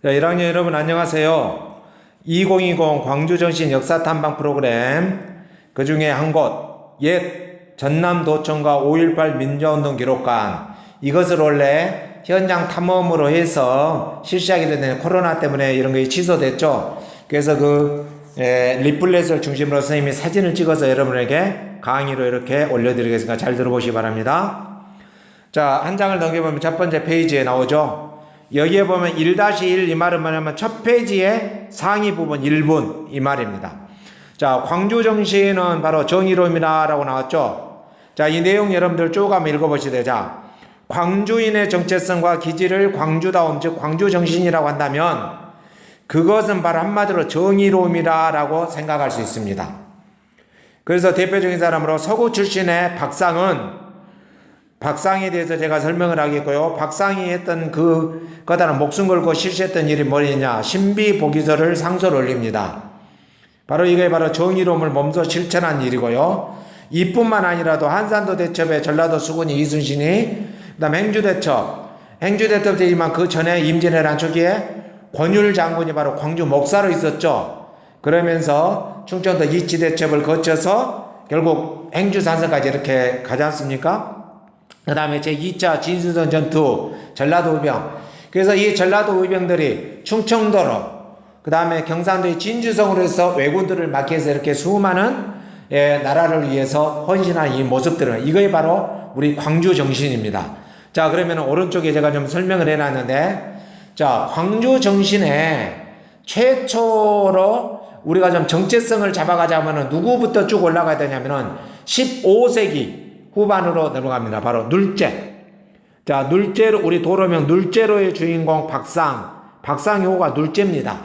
자, 1학년 여러분 안녕하세요. 2020 광주정신 역사탐방 프로그램 그 중에 한 곳, 옛 전남도청과 5.18 민주화운동 기록관, 이것을 원래 현장 탐험으로 해서 실시하게 되는 코로나 때문에 이런 것이 취소됐죠. 그래서 리플렛을 중심으로 선생님이 사진을 찍어서 여러분에게 강의로 이렇게 올려드리겠습니다. 잘 들어보시기 바랍니다. 자, 한 장을 넘겨보면 첫 번째 페이지에 나오죠. 여기에 보면 1-1 이 말은 뭐냐면 첫 페이지의 상위 부분 1분 이 말입니다. 자, 광주 정신은 바로 정의로움이라고 나왔죠. 자, 이 내용 여러분들 쭉 한번 읽어보시죠. 자, 광주인의 정체성과 기질을 광주다움, 즉 광주 정신이라고 한다면 그것은 바로 한마디로 정의로움이라고 생각할 수 있습니다. 그래서 대표적인 사람으로 서구 출신의 박상에 대해서 제가 설명을 하겠고요. 박상이 했던 그거다는 목숨 걸고 실시했던 일이 뭐냐, 신비 보기서를 상소를 올립니다. 바로 이게 바로 정의로움을 몸소 실천한 일이고요. 이뿐만 아니라도 한산도 대첩의 전라도 수군이 이순신이, 그 다음 행주대첩 되지만 그 전에 임진왜란 초기에 권율 장군이 바로 광주 목사로 있었죠. 그러면서 충청도 이치대첩을 거쳐서 결국 행주산서까지 이렇게 가지 않습니까? 그 다음에 제2차 진수선 전투, 전라도 의병. 그래서 이 전라도 의병들이 충청도로, 그 다음에 경상도의 진주성으로 해서 왜군들을 막기 위해서 이렇게 수많은 나라를 위해서 헌신한 이 모습들은, 이거이 바로 우리 광주 정신입니다. 자, 그러면 오른쪽에 제가 좀 설명을 해놨는데, 자, 광주 정신의 최초로 우리가 좀 정체성을 잡아가자면은 누구부터 쭉 올라가야 되냐면은 15세기 후반으로 넘어갑니다. 바로 눌제. 자, 눌제로, 우리 도로명 눌제로의 주인공 박상효가 눌제입니다.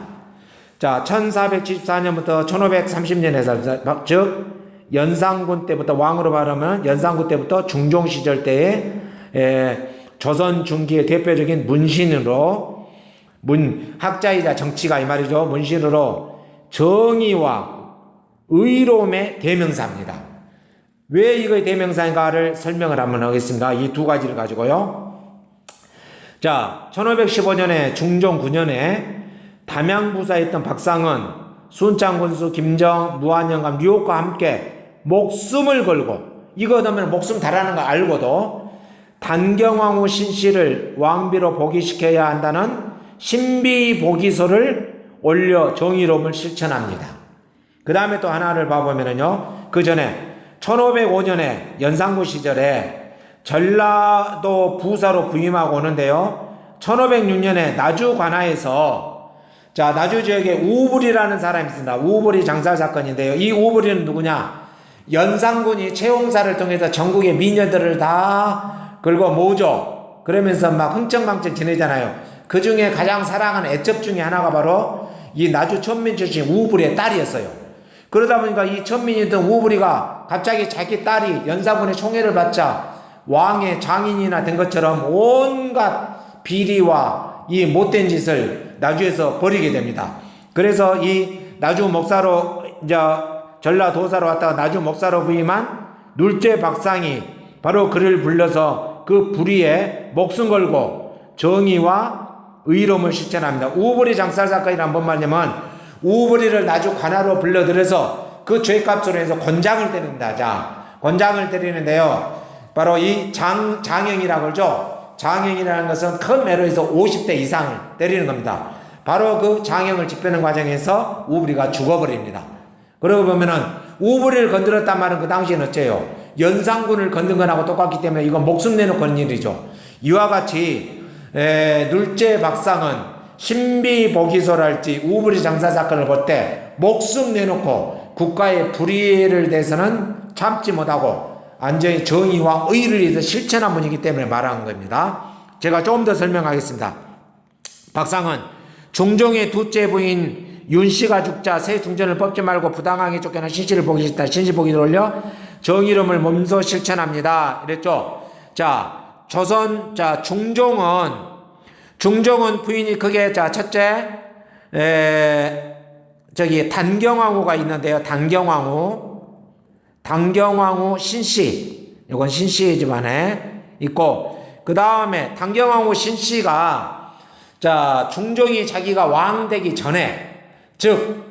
자, 1474년부터 1530년에서, 즉, 연산군 때부터, 왕으로 말하면 연산군 때부터 중종시절 때에, 조선 중기의 대표적인 문신으로, 학자이자 정치가 이 말이죠. 문신으로 정의와 의로움의 대명사입니다. 왜 이거의 대명사인가를 설명을 한번 하겠습니다. 이 두 가지를 가지고요. 자, 1515년에 중종 9년에 담양부사였던 박상은 순창군수 김정, 무한영감, 뉴욕과 함께 목숨을 걸고, 이거 하면 목숨 달하는 거 알고도 단경왕후 신씨를 왕비로 복위시켜야 한다는 신비복위서를 올려 정의로움을 실천합니다. 그 다음에 또 하나를 봐보면요. 그 전에 1505년에 연산군 시절에 전라도 부사로 부임하고 오는데요. 1506년에 나주 관하에서, 자, 나주 지역에 우불이라는 사람이 있습니다. 우불이 장살 사건인데요. 이 우불이는 누구냐? 연산군이 채용사를 통해서 전국의 미녀들을 다 긁어 모으죠. 그러면서 막 흥청망청 지내잖아요. 그 중에 가장 사랑하는 애첩 중에 하나가 바로 이 나주 천민 출신 우불의 딸이었어요. 그러다 보니까 이 천민이던 우불이가 갑자기 자기 딸이 연산군의 총애를 받자 왕의 장인이나 된 것처럼 온갖 비리와 이 못된 짓을 나주에서 벌이게 됩니다. 그래서 이 나주 목사로, 이제 전라도사로 왔다가 나주 목사로 부임한 눌제 박상이 바로 그를 불러서 그 불의에 목숨 걸고 정의와 의로움을 실천합니다. 우불이 장살 사건이란 뭔 말이냐면 우불이를 나주 관하로 불러들여서 그 죄값으로 해서 권장을 때립니다. 자, 권장을 때리는데요. 바로 이 장형이라고 그러죠. 장형이라는 것은 큰 매로 해서 50대 이상을 때리는 겁니다. 바로 그 장형을 집행하는 과정에서 우불이가 죽어버립니다. 그러고 보면은 우불이를 건드렸단 말은 그 당시에는 어째요? 연산군을 건든 거하고 똑같기 때문에 이건 목숨 내놓고 하는 일이죠. 이와 같이 눌제 박상은 신비복위소랄지 우불이 장사 사건을 볼 때 목숨 내놓고 국가의 불의를 대해서는 참지 못하고 완전히 정의와 의를 위해서 실천한 분이기 때문에 말하는 겁니다. 제가 조금 더 설명하겠습니다. 박상은 중종의 둘째 부인 윤씨가 죽자 새 중전을 뽑지 말고 부당하게 쫓겨난 신씨를 보기 싫다. 신씨복위를 올려 정의로움을 몸소 실천합니다. 이랬죠. 자, 중종은 부인이 그게, 자, 첫째, 단경왕후가 있는데요. 단경왕후 신씨. 이건 신씨 집안에 있고, 그 다음에 단경왕후 신씨가 자, 중종이 자기가 왕 되기 전에, 즉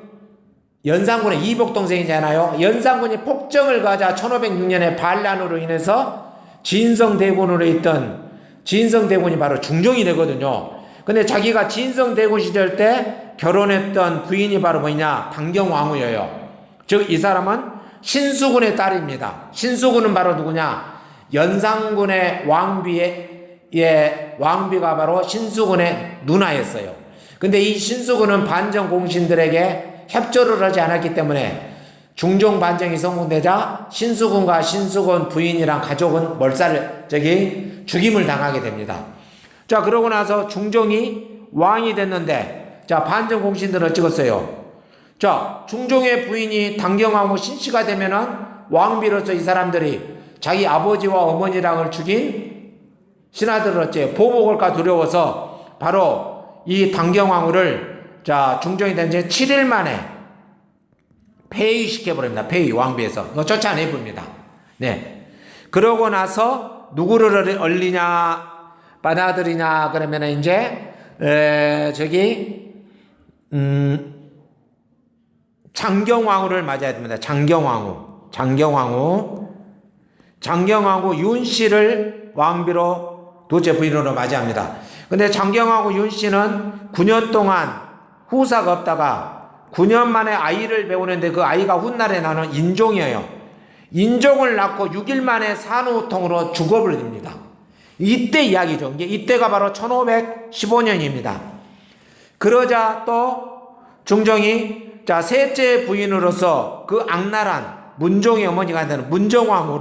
연산군의 이복 동생이잖아요. 연산군이 폭정을 가자 1506년에 반란으로 인해서 진성대군으로 있던 진성대군이 바로 중종이 되거든요. 근데 자기가 진성대군 시절 때 결혼했던 부인이 바로 뭐냐? 당경왕후예요. 즉 이 사람은 신수군의 딸입니다. 신수군은 바로 누구냐? 연산군의 왕비가 바로 신수군의 누나였어요. 근데 이 신수군은 반정 공신들에게 협조를 하지 않았기 때문에 중종 반정이 성공되자 신수군과 신수군 부인이랑 가족은 죽임을 당하게 됩니다. 자, 그러고 나서 중종이 왕이 됐는데, 자, 반정 공신들은 찍었어요. 자, 중종의 부인이 당경왕후 신씨가 되면은 왕비로서 이 사람들이 자기 아버지와 어머니랑을 죽인 신하들을 어째 보복할까 두려워서 바로 이 당경왕후를 자, 중종이 된 지 7일 만에 폐위시켜버립니다. 폐위, 왕비에서. 이거 쫓아내봅니다. 네. 그러고 나서 누구를 얼리냐, 받아들이냐, 그러면은 이제, 장경왕후를 맞아야 됩니다. 장경왕후 윤씨를 왕비로 둘째 부인으로 맞이합니다. 근데 장경왕후 윤씨는 9년 동안 후사가 없다가 9년 만에 아이를 배우는데 그 아이가 훗날에 나는 인종이에요. 인종을 낳고 6일 만에 산후통으로 죽어버립니다. 이때 이야기죠. 이때가 바로 1515년입니다. 그러자 또 중종이 자, 셋째 부인으로서 그 악랄한 문종의 어머니가 되는 문정왕후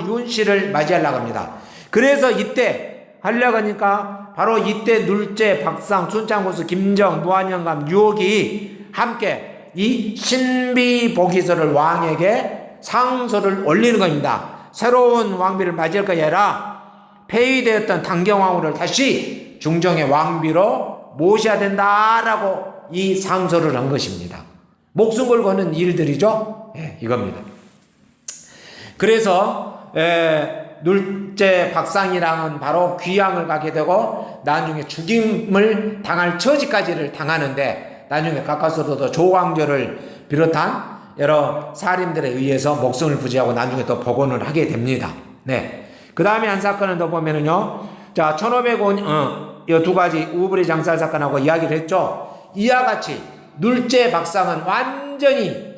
윤씨를 맞이하려고 합니다. 그래서 이때 하려고 하니까 바로 이때 눌제, 박상, 순창고수, 김정, 무한영감, 유혹이 함께 이 신비복이서를 왕에게 상소를 올리는 겁니다. 새로운 왕비를 맞이할 것이 아니라 폐위되었던 당경왕후를 다시 중종의 왕비로 모셔야 된다라고 이 상소를 한 것입니다. 목숨 걸고 하는 일들이죠. 이겁니다. 그래서 눌제 박상이랑은 바로 귀양을 가게 되고 나중에 죽임을 당할 처지까지를 당하는데 나중에 가까스로도 조광조를 비롯한 여러 사림들에 의해서 목숨을 부지하고 나중에 또 복원을 하게 됩니다. 네. 그 다음에 한 사건은 더 보면은요. 자, 1505년, 이 두 가지 우브리 장살 사건하고 이야기를 했죠. 이와 같이 눌제 박상은 완전히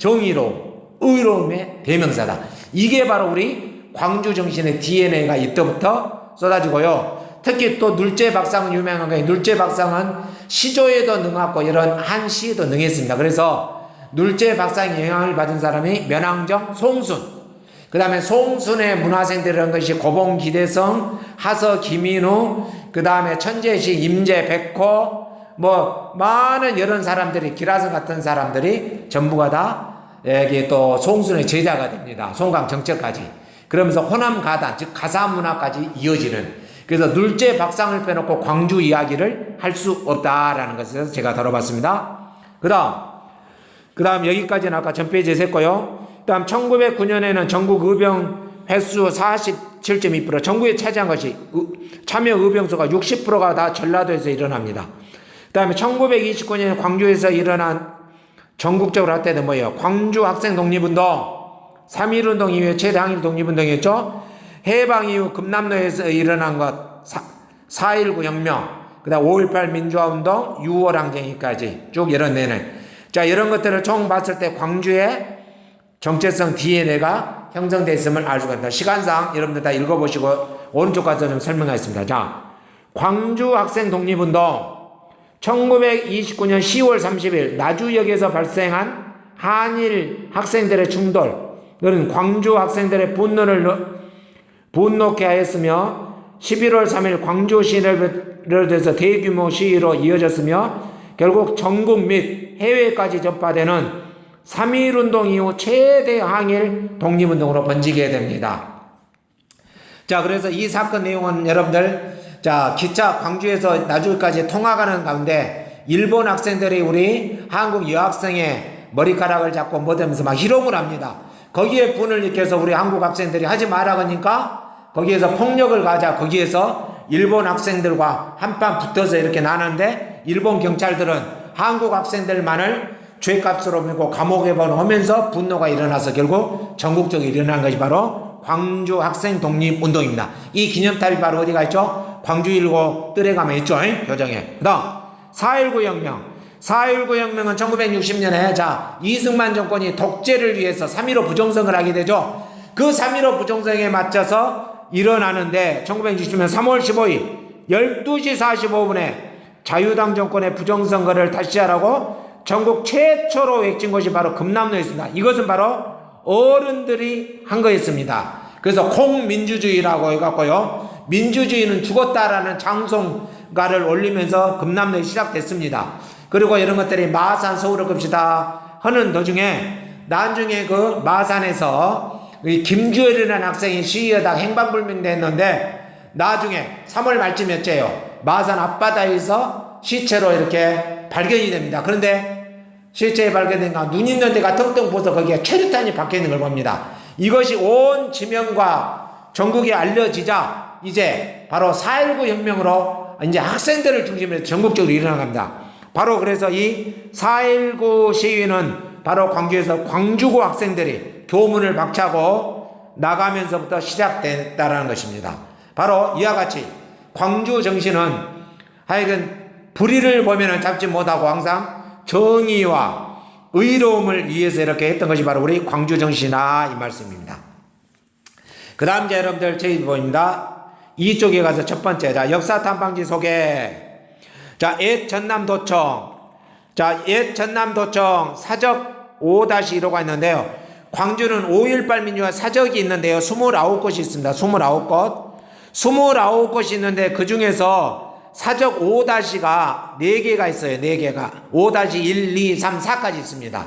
의로움의 대명사다. 이게 바로 우리 광주 정신의 DNA가 이때부터 쏟아지고요. 특히 또 눌제 박상은 유명한 거예요. 눌제 박상은 시조에도 능하고 이런 한시에도 능했습니다. 그래서 눌제 박상의 영향을 받은 사람이 면왕정, 송순, 그 다음에 송순의 문화생들이라는 것이 고봉 기대성, 하서 김인우, 그 다음에 천재시 임재 백호, 뭐 많은 이런 사람들이 기라성 같은 사람들이 전부가 다 여기 또 송순의 제자가 됩니다. 송강 정책까지. 그러면서 호남 가단, 즉 가사 문화까지 이어지는. 그래서 눌제 박상을 빼놓고 광주 이야기를 할 수 없다라는 것에서 제가 다뤄봤습니다. 그 다음 여기까지는 아까 전페이지에 했고요. 그 다음 1909년에는 전국 의병 횟수 47.2%, 전국에 차지한 것이 참여 의병수가 60%가 다 전라도에서 일어납니다. 그 다음에 1929년에 광주에서 일어난 전국적으로 할 때는 뭐예요? 광주 학생 독립운동, 3.1운동 이후에 최대 항일 독립운동이었죠. 해방 이후 금남로에서 일어난 것, 4.19 혁명, 그 다음 5.18 민주화운동, 6월 항쟁이까지 쭉 이뤄내는. 자, 이런 것들을 총 봤을 때 광주의 정체성 DNA가 형성되어 있음을 알 수가 있습니다. 시간상 여러분들 다 읽어보시고 오른쪽 가서 좀 설명하겠습니다. 자, 광주 학생 독립운동 1929년 10월 30일 나주역에서 발생한 한일 학생들의 충돌, 그는 광주 학생들의 분노케 하였으며 11월 3일 광주 시위를 비롯해서 대규모 시위로 이어졌으며 결국 전국 및 해외까지 전파되는 3.1운동 이후 최대 항일 독립운동으로 번지게 됩니다. 자, 그래서 이 사건 내용은 여러분들, 자, 기차 광주에서 나주까지 통화가는 가운데 일본 학생들이 우리 한국 여학생의 머리카락을 잡고 뭐되면서 막 희롱을 합니다. 거기에 분을 일으켜서 우리 한국 학생들이 하지 말라 그러니까 거기에서 폭력을 가자, 거기에서 일본 학생들과 한판 붙어서 이렇게 나는데 일본 경찰들은 한국 학생들만을 죄값으로 믿고 감옥에 보내면서 분노가 일어나서 결국 전국적으로 일어난 것이 바로 광주 학생 독립운동입니다. 이 기념탑이 바로 어디가 있죠? 광주 1고 뜰에 가면 있죠. 교정에. 그 다음 4.19 혁명. 4.19 혁명은 1960년에 이승만 정권이 독재를 위해서 3.15 부정선거를 하게 되죠. 그 3.15 부정선거에 맞춰서 일어나는데 1960년 3월 15일 12시 45분에 자유당 정권의 부정선거를 다시 하라고 전국 최초로 외친 것이 바로 금남로였습니다. 이것은 바로 어른들이 한 거였습니다. 그래서 공민주주의라고 해갖고요, 민주주의는 죽었다라는 장송가를 올리면서 금남로에 시작됐습니다. 그리고 이런 것들이 마산 서울을 겁시다 하는 도중에 나중에 그 마산에서 김주열이라는 학생이 시위하다가 행방불명됐는데 나중에 3월 말쯤이었죠. 마산 앞바다에서 시체로 이렇게 발견이 됩니다. 그런데 시체에 발견된 건 눈 있는 데가 텅텅 부어서 거기에 최루탄이 박혀있는 걸 봅니다. 이것이 온 지명과 전국에 알려지자 이제 바로 4.19 혁명으로 이제 학생들을 중심으로 전국적으로 일어납니다. 바로 그래서 이 4.19 시위는 바로 광주에서 광주고 학생들이 교문을 박차고 나가면서부터 시작됐다는 것입니다. 바로 이와 같이 광주 정신은 하여간 불의를 보면 잡지 못하고 항상 정의와 의로움을 위해서 이렇게 했던 것이 바로 우리 광주 정신이다 이 말씀입니다. 그 다음 여러분들 저희 보입니다. 이쪽에 가서 첫 번째 역사 탐방지 소개. 옛 전남도청. 옛 전남도청 사적 5-1호가 있는데요. 광주는 5.18 민주화 사적이 있는데요. 29곳이 있습니다. 29곳. 29곳이 있는데 그 중에서 사적 5-가 4개가 있어요. 4개가. 5-1, 2, 3, 4까지 있습니다.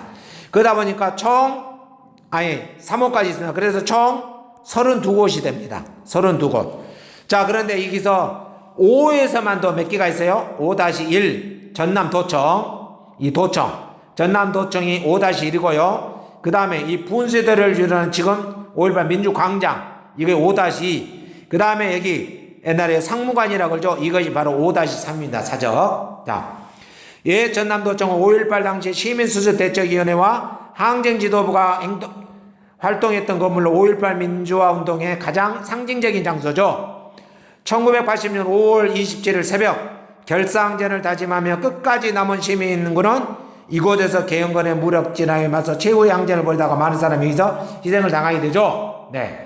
그러다 보니까 3호까지 있습니다. 그래서 총 32곳이 됩니다. 32곳. 그런데 여기서 5에서만 더 몇 개가 있어요? 5-1 전남도청. 이 도청. 전남도청이 5-1이고요. 그 다음에 이 분수대를 이루는 지금 5.18 민주광장. 이게 5-2. 그 다음에 여기 옛날에 상무관이라고 그러죠. 이것이 바로 5-3입니다. 사적. 예, 전남도청은 5.18 당시 시민수습대책위원회와 항쟁지도부가 활동했던 건물로 5.18 민주화 운동의 가장 상징적인 장소죠. 1980년 5월 27일 새벽 결사항전을 다짐하며 끝까지 남은 시민군은 이곳에서 개헌군의 무력 진압에 맞서 최후의 항전을 벌이다가 많은 사람이 여기서 희생을 당하게 되죠. 네.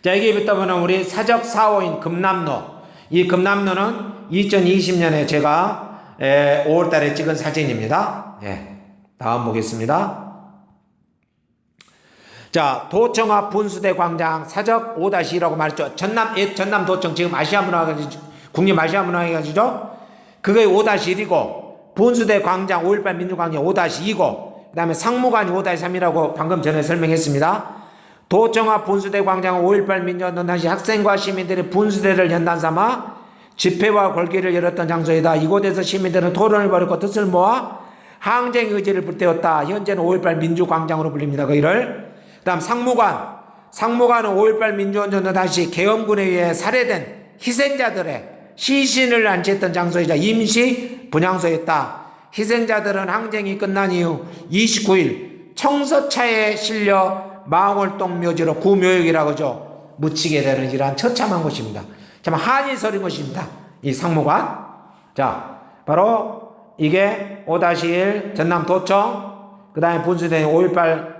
여기부터 보면 우리 사적 4호인 금남로. 이 금남로는 2020년에 제가 5월달에 찍은 사진입니다. 다음 보겠습니다. 도청 앞 분수대 광장 사적 5-2라고 말했죠. 전남도청 지금 국립 아시아문화회관이죠. 그게 5-1이고 분수대 광장 5.18 민주광장 5-2고 그 다음에 상무관이 5-3이라고 방금 전에 설명했습니다. 도청 앞 분수대 광장은 5.18 민주화운동 당시 학생과 시민들이 분수대를 연단 삼아 집회와 걸기를 열었던 장소이다. 이곳에서 시민들은 토론을 벌였고 뜻을 모아 항쟁 의지를 불태웠다. 현재는 5.18 민주광장으로 불립니다. 거기를. 그 다음 상무관은 5.18 민주운동 당시 계엄군에 의해 살해된 희생자들의 시신을 안치했던 장소이자 임시 분향소였다. 희생자들은 항쟁이 끝난 이후 29일 청서차에 실려 망월동 묘지로 구묘역이라고 하죠. 묻히게 되는 이러한 처참한 곳입니다. 참 한이 서린 곳입니다. 이 상무관. 바로 이게 5-1 전남도청, 그 다음에 분수대 5.18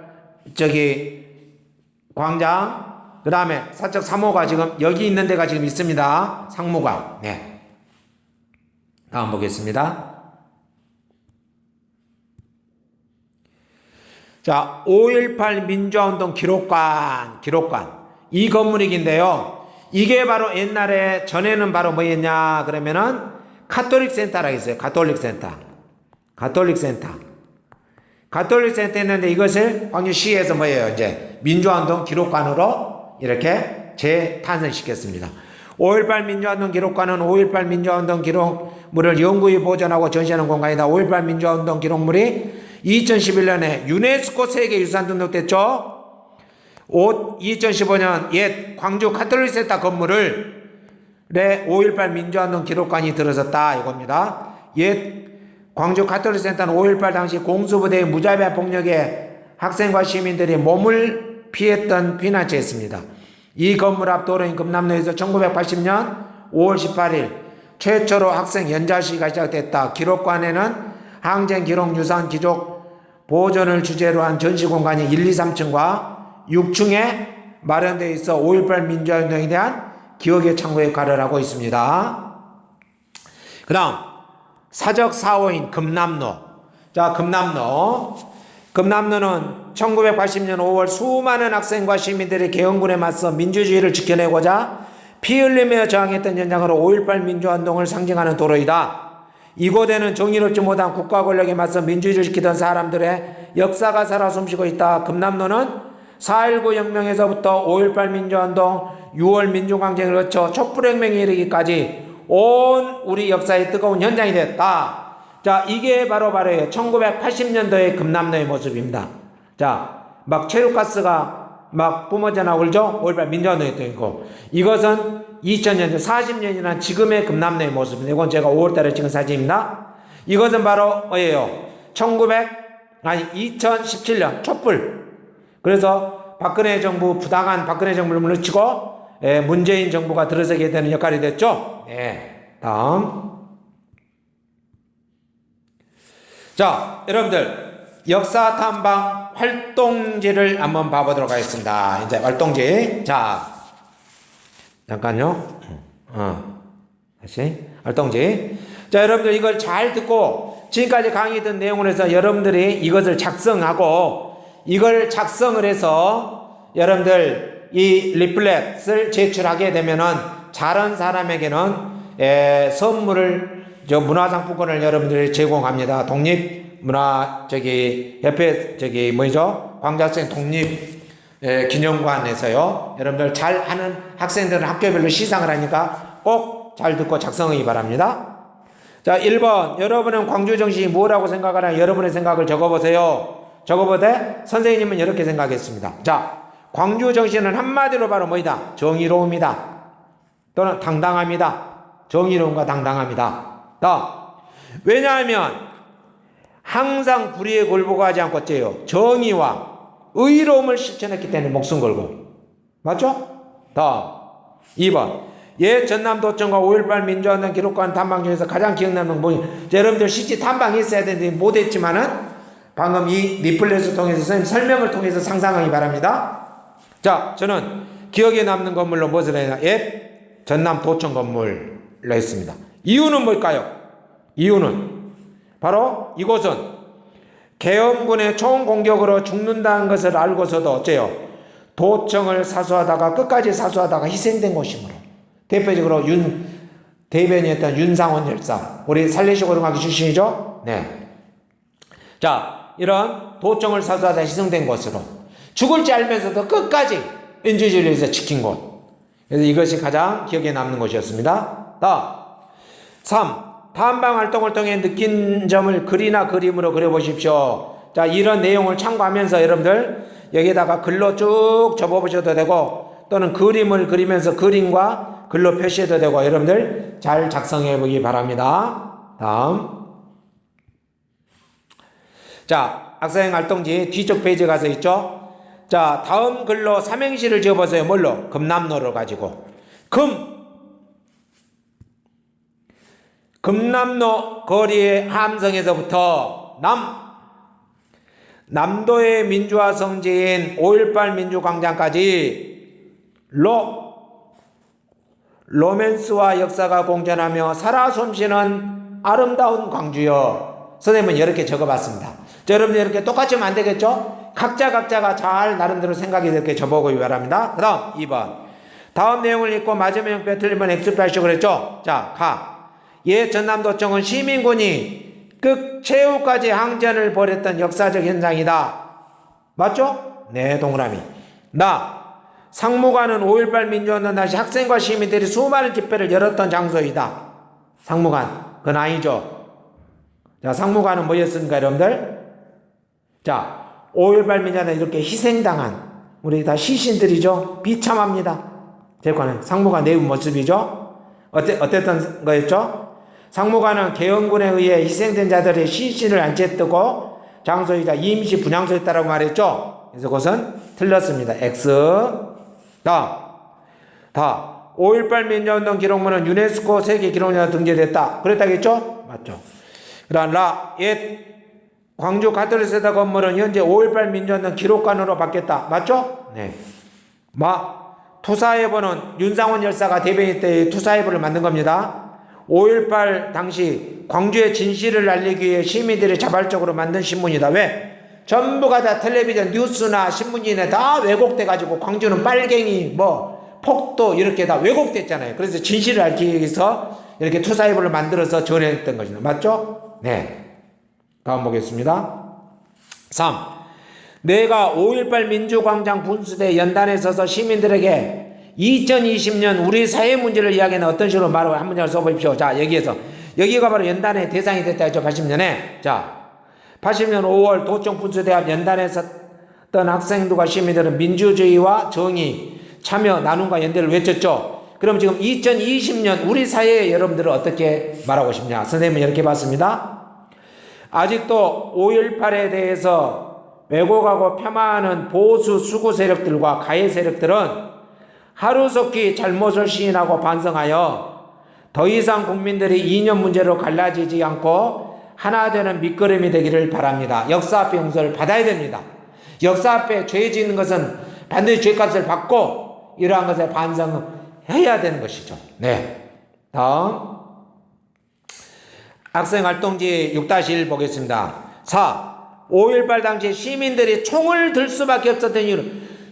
광장, 그 다음에 사적 3호가 지금 여기 있는 데가 지금 있습니다. 상무관. 다음 보겠습니다. 5.18 민주화운동 기록관. 이 건물이긴데요. 이게 바로 옛날에 전에는 바로 뭐였냐 그러면은 가톨릭 센터라고 있어요. 가톨릭 센터 했는데 이것을 광주시에서 뭐예요? 이제 민주화운동 기록관으로 이렇게 재탄생시켰습니다. 5.18 민주화운동 기록관은 5.18 민주화운동 기록물을 영구히 보존하고 전시하는 공간이다. 5.18 민주화운동 기록물이 2011년에 유네스코 세계유산 등록됐죠. 2015년 옛 광주 가톨릭 센터 건물을 5.18 민주화운동 기록관이 들어섰다 이겁니다. 옛 광주 가톨릭센터는 5.18 당시 공수부대의 무자비한 폭력에 학생과 시민들이 몸을 피했던 피난처였습니다. 이 건물 앞 도로인 금남로에서 1980년 5월 18일 최초로 학생 연좌시가 시작됐다. 기록관에는 항쟁 기록 유산 기록 보존을 주제로 한 전시공간이 1, 2, 3층과 6층에 마련되어 있어 5.18 민주화운동에 대한 기억의 창고에 역할을 하고 있습니다. 그 다음 사적 사호인 금남로. 자, 금남로는 1980년 5월 수많은 학생과 시민들이 개헌군에 맞서 민주주의를 지켜내고자 피 흘리며 저항했던 현장으로 5.18 민주화운동을 상징하는 도로이다. 이곳에는 정의롭지 못한 국가 권력에 맞서 민주주의를 지키던 사람들의 역사가 살아 숨쉬고 있다. 금남로는 4.19 혁명에서부터 5.18 민주화운동, 6월 민주항쟁을 거쳐 촛불혁명에 이르기까지 온 우리 역사의 뜨거운 현장이 됐다. 자, 이게 바로 1980년도의 금남로의 모습입니다. 자, 막 체류가스가 막 뿜어져 나오고 그러죠? 5.18 민주화운동이 또 있고. 이것은 2000년, 40년이란 지금의 금남로의 모습입니다. 이건 제가 5월달에 찍은 사진입니다. 이것은 바로 뭐예요? 2017년 촛불. 그래서 박근혜 정부, 부당한 박근혜 정부를 물리치고 문재인 정부가 들어서게 되는 역할이 됐죠. 네. 다음. 자, 여러분들 역사 탐방 활동지를 한번 봐보도록 하겠습니다. 이제 활동지. 자, 잠깐요. 다시 활동지. 자, 여러분들 이걸 잘 듣고 지금까지 강의했던 내용을 해서 여러분들이 이것을 작성하고 이걸 작성을 해서 여러분들 이 리플렛을 제출하게 되면은 잘한 사람에게는 선물을 문화상품권을 여러분들이 제공합니다. 독립문화 협회 뭐죠? 광주학생 독립 기념관에서요. 여러분들 잘하는 학생들은 학교별로 시상을 하니까 꼭 잘 듣고 작성하기 바랍니다. 자, 1번 여러분은 광주 정신이 뭐라고 생각하나 여러분의 생각을 적어보세요. 적어보되 선생님은 이렇게 생각했습니다. 자, 광주 정신은 한마디로 바로 뭐이다? 정의로움이다. 또는 당당합니다. 정의로움과 당당합니다. 왜냐하면 항상 불의에 굴복하지 않고 어째요? 정의와 의로움을 실천했기 때문에 목숨 걸고. 맞죠? 2번 옛 전남도청과 5.18 민주화운동 기록관 탐방 중에서 가장 기억나는 건 여러분들 실제 탐방했어야 되는데 못했지만은 방금 이 리플렛을 통해서 선생님 설명을 통해서 상상하기 바랍니다. 자, 저는 기억에 남는 건물로 무엇을 했냐? 옛 전남도청 건물로 했습니다. 이유는 뭘까요? 이유는 바로 이곳은 계엄군의 총공격으로 죽는다는 것을 알고서도 어째요? 도청을 사수하다가 끝까지 사수하다가 희생된 곳이므로 대표적으로 대변이었던 윤상원 열사, 우리 살레시고등학교 출신이죠? 네. 자, 이런 도청을 사수하다 희생된 곳으로 죽을지 알면서도 끝까지 민주주의를 위해서 지킨 곳. 그래서 이것이 가장 기억에 남는 곳이었습니다. 3. 탐방 활동을 통해 느낀 점을 글이나 그림으로 그려보십시오. 자, 이런 내용을 참고하면서 여러분들 여기에다가 글로 쭉 접어보셔도 되고 또는 그림을 그리면서 그림과 글로 표시해도 되고 여러분들 잘 작성해 보기 바랍니다. 다음. 자, 학생 활동지 뒤쪽 페이지에 가서 있죠. 자, 다음 글로 삼행시를 지어보세요. 뭘로? 금남로를 가지고. 금남로 거리의 함성에서부터 남도의 민주화 성지인 5.18 민주광장까지 로맨스와 역사가 공존하며 살아 숨쉬는 아름다운 광주여. 선생님은 이렇게 적어봤습니다. 자, 여러분들 이렇게 똑같이 하면 안 되겠죠? 각자가 잘 나름대로 생각이 이렇게 적어보기 바랍니다. 그 다음 2번 다음 내용을 읽고 맞으면 X표 틀리면 X표 하시고 그랬죠? 자, 옛 전남도청은 시민군이 최후까지 항전을 벌였던 역사적 현장이다. 맞죠? 네, 동그라미. 상무관은 5.18 민주화운동 당시 학생과 시민들이 수많은 집회를 열었던 장소이다. 상무관, 그건 아니죠. 자, 상무관은 뭐였습니까, 여러분들? 자, 5.18 민주화운동 이렇게 희생당한 우리 다 시신들이죠. 비참합니다. 제 거는 상무관 내부 모습이죠. 어땠던 거였죠? 상무관은 계엄군에 의해 희생된 자들의 시신을 안채 뜨고 장소이자 임시 분향소였다라고 말했죠? 그래서 그것은 틀렸습니다. X. 다. 5.18 민주운동 기록물은 유네스코 세계기록유산으로 등재됐다. 그랬다겠죠? 맞죠. 그다음 옛 광주 가톨릭세다 건물은 현재 5.18 민주운동 기록관으로 바뀌었다. 맞죠? 네. 투사예보는 윤상원 열사가 대변인 때 투사예보를 만든 겁니다. 5.18 당시 광주의 진실을 알리기 위해 시민들이 자발적으로 만든 신문이다. 왜? 전부가 다 텔레비전 뉴스나 신문지에 다 왜곡돼 가지고 광주는 빨갱이 폭도 이렇게 다 왜곡됐잖아요. 그래서 진실을 알기 위해서 이렇게 투사예보를 만들어서 전했던 것입니다. 맞죠? 네. 다음 보겠습니다. 3. 내가 5.18 민주광장 분수대 연단에 서서 시민들에게 2020년 우리 사회 문제를 이야기하는 어떤 식으로 말하고 한 문장을 써보십시오. 자, 여기가 바로 연단의 대상이 됐다 했죠. 80년에. 자, 80년 5월 도청 분수대앞 연단에 섰던 학생들과 시민들은 민주주의와 정의, 참여, 나눔과 연대를 외쳤죠. 그럼 지금 2020년 우리 사회의 여러분들은 어떻게 말하고 싶냐? 선생님은 이렇게 봤습니다. 아직도 5.18에 대해서 왜곡하고 폄하하는 보수 수구 세력들과 가해 세력들은 하루속히 잘못을 시인하고 반성하여 더 이상 국민들이 이념 문제로 갈라지지 않고 하나 되는 밑거름이 되기를 바랍니다. 역사 앞에 용서를 받아야 됩니다. 역사 앞에 죄 짓는 것은 반드시 죄값을 받고 이러한 것에 반성해야 되는 것이죠. 네. 다음. 학생활동지 6-1 보겠습니다. 4. 5.18 당시 시민들이 총을 들 수밖에 없었던 이유.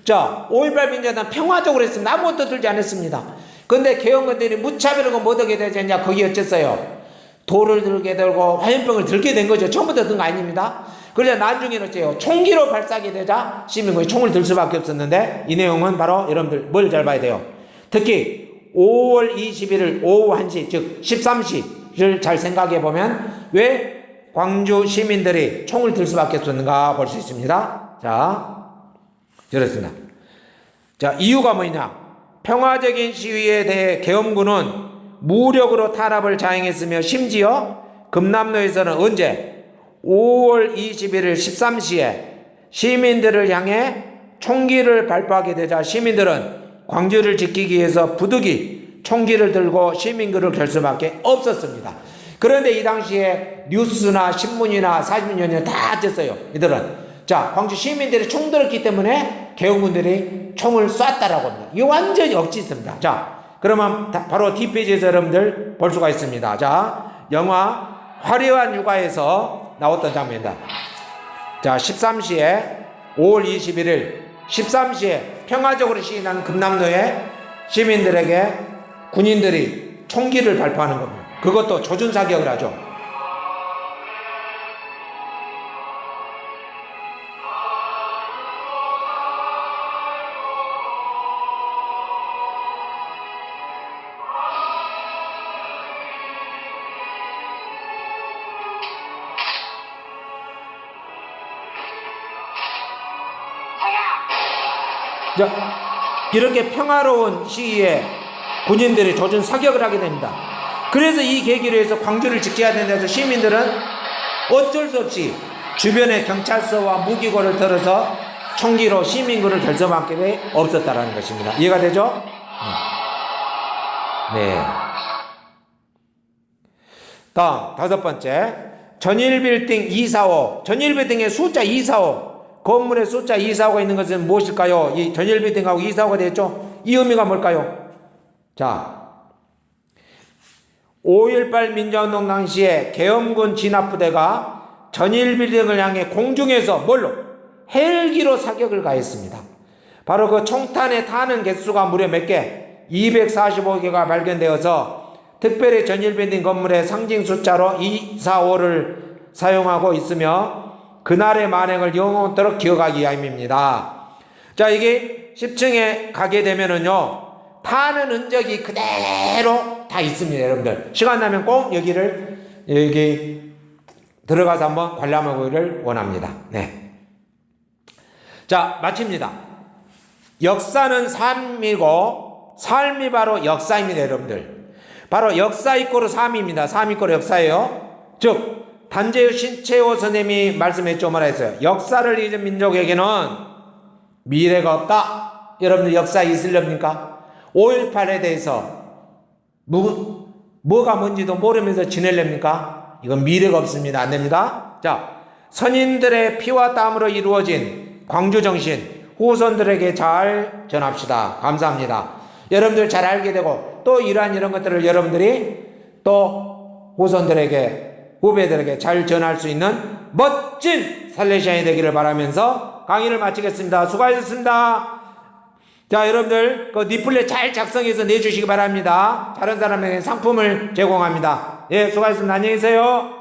5.18 민주화는 평화적으로 했습니다. 아무것도 들지 않았습니다. 근데 계엄군들이 무차별하고 못 하게 되냐? 거기 어쨌어요? 돌을 들게 되고 화염병을 들게 된 거죠. 처음부터 든 거 아닙니다. 그래서 나중에는 어째요? 총기로 발사하게 되자 시민군이 총을 들 수밖에 없었는데 이 내용은 바로 여러분들 뭘 잘 봐야 돼요. 특히 5월 21일 오후 1시 즉 13시를 잘 생각해 보면 왜 광주 시민들이 총을 들 수밖에 없었는가 볼 수 있습니다. 자, 그렇습니다. 자, 이유가 뭐냐? 평화적인 시위에 대해 계엄군은 무력으로 탄압을 자행했으며 심지어 금남로에서는 언제? 5월 21일 13시에 시민들을 향해 총기를 발포하게 되자 시민들은 광주를 지키기 위해서 부득이 총기를 들고 시민들을 갤 수밖에 없었습니다. 그런데 이 당시에 뉴스나 신문이나 사진연이 다 쳤어요. 이들은. 자, 광주 시민들이 총 들었기 때문에 계엄군들이 총을 쐈다라고 합니다. 이거 완전히 억지 있습니다. 자, 그러면 바로 뒷페이지에서 여러분들 볼 수가 있습니다. 자, 영화 화려한 육아에서 나왔던 장면입니다. 자, 13시에 5월 21일 13시에 평화적으로 시위하는 금남로에 시민들에게 군인들이 총기를 발포하는 겁니다. 그것도 조준 사격을 하죠. 자, 이렇게 평화로운 시기에 군인들이 조준 사격을 하게 됩니다. 그래서 이 계기로 해서 광주를 지켜야 된다 해서 시민들은 어쩔 수 없이 주변에 경찰서와 무기고를 들어서 총기로 시민군을 결점할 게 없었다라는 것입니다. 이해가 되죠? 네. 다음 5번째, 전일빌딩 245. 전일빌딩의 숫자 245. 건물의 숫자 245가 있는 것은 무엇일까요? 이 전일빌딩하고 245가 되었죠? 이 의미가 뭘까요? 자, 5.18 민주화운동 당시에 계엄군 진압부대가 전일빌딩을 향해 공중에서 뭘로? 헬기로 사격을 가했습니다. 바로 그 총탄에 타는 개수가 무려 몇 개? 245개가 발견되어서 특별히 전일빌딩 건물의 상징 숫자로 245를 사용하고 있으며 그날의 만행을 영원토록 기억하기 위함입니다. 자, 이게 10층에 가게 되면은요, 타는 흔적이 그대로 다 있습니다, 여러분들. 시간 나면 꼭 여기 들어가서 한번 관람해 보기를 원합니다. 네. 자, 마칩니다. 역사는 삶이고, 삶이 바로 역사입니다, 여러분들. 바로 역사 이꼬르 3입니다. 3 이꼬르 역사예요. 즉 단재유 신채호 선생님이 말씀했죠. 뭐라 했어요? 역사를 잊은 민족에게는 미래가 없다. 여러분들 역사 있으렵니까? 5.18에 대해서 뭐가 뭔지도 모르면서 지낼렵니까? 이건 미래가 없습니다. 안 됩니다. 자, 선인들의 피와 땀으로 이루어진 광주정신 후손들에게 잘 전합시다. 감사합니다. 여러분들 잘 알게 되고 또 이런 것들을 여러분들이 또 후손들에게 후배들에게 잘 전할 수 있는 멋진 살레시안이 되기를 바라면서 강의를 마치겠습니다. 수고하셨습니다. 자, 여러분들 그 리플렛 잘 작성해서 내주시기 바랍니다. 다른 사람에게 상품을 제공합니다. 예, 수고하셨습니다. 안녕히 계세요.